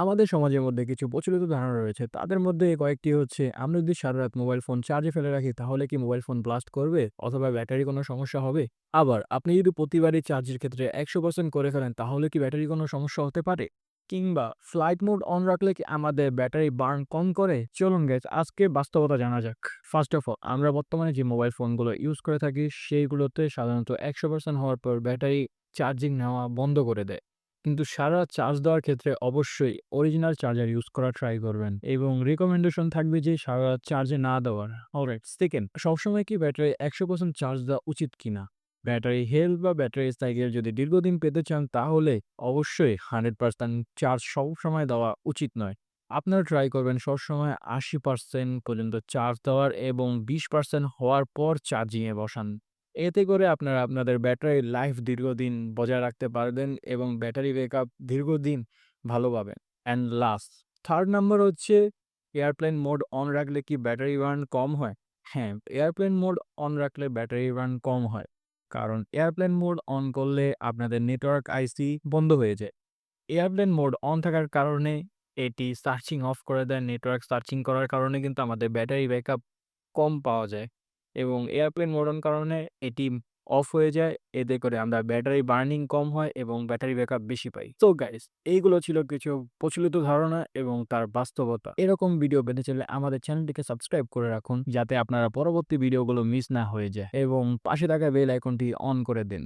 আমাদের সমাজের মধ্যে কিছু প্রচলিত ধারণা রয়েছে। তাদের মধ্যে কয়েকটি হচ্ছে, আমরা যদি সারারাত মোবাইল ফোন চার্জে ফেলে রাখি তাহলে কি মোবাইল ফোন ব্লাস্ট করবে? অথবা ব্যাটারির কোনো সমস্যা হবে? আবার আপনি যদি প্রতিবারই চার্জের ক্ষেত্রে ১০০% করে ফেলেন তাহলে কি ব্যাটারির কোনো সমস্যা হতে পারে? কিংবা ফ্লাইট মোড অন রাখলে কি আমাদের ব্যাটারি বার্ন কম করে? চলুন গাইস আজকে বাস্তবতা জানা যাক। ফার্স্ট অফ অল আমরা বর্তমানে যে মোবাইল ফোনগুলো ইউজ করে থাকি সেইগুলোতে সাধারণত ১০০% হওয়ার পর ব্যাটারি চার্জিং নেওয়া বন্ধ করে দেয়। কিন্তু সারা চার্জ দেওয়ার ক্ষেত্রে অবশ্যই অরিজিনাল চার্জার ইউজ করার ট্রাই করবেন এবং রিকমেন্ডেশন থাকবে যে সারা রাত চার্জে না দেওয়ার। অলরাইট, সেকেন্ড, সবসময় কি ব্যাটারি ১০০% চার্জ দেওয়া উচিত কিনা? ব্যাটারি হেলথ বা ব্যাটারি সাইকেল যদি দীর্ঘদিন পেতে চান তাহলে অবশ্যই 100% চার্জ সবসময় দেওয়া উচিত নয়। আপনারা ট্রাই করবেন সবসময় ৮০% পর্যন্ত চার্জ দেওয়ার এবং ২০% হওয়ার পর চার্জিংয়ে বসান। এতে করে আপনারা আপনাদের ব্যাটারির লাইফ দীর্ঘদিন বজায় রাখতে পারবেন এবং ব্যাটারি ব্যাকআপ দীর্ঘদিন ভালো পাবেন। অ্যান্ড লাস্ট, থার্ড নাম্বার হচ্ছে, এয়ারপ্লেন মোড অন রাখলে কি ব্যাটারি বার্ন কম হয়? হ্যাঁ, এয়ারপ্লেন মোড অন রাখলে ব্যাটারি বার্ন কম হয়। কারণ এয়ারপ্লেন মোড অন করলে আপনাদের নেটওয়ার্ক আইসি বন্ধ হয়ে যায়। এয়ারপ্লেন মোড অন থাকার কারণে এটি সার্চিং অফ করে দেয়। নেটওয়ার্ক সার্চিং করার কারণে কিন্তু আমাদের ব্যাটারি ব্যাকআপ কম পাওয়া যায় এবং এয়ারপ্লেন মোড অন কারণে এটি অফ হয়ে যায়। এতে করে আমরা ব্যাটারি বার্নিং কম হয় এবং ব্যাটারি ব্যাকআপ বেশি পাই। সো গাইস, এইগুলো ছিল কিছু প্রচলিত ধারণা এবং তার বাস্তবতা। এরকম ভিডিও পেতে চাইলে আমাদের চ্যানেলটিকে সাবস্ক্রাইব করে রাখুন যাতে আপনারা পরবর্তী ভিডিওগুলো মিস না হয়ে যায় এবং পাশে থাকা বেল আইকনটি অন করে দিন।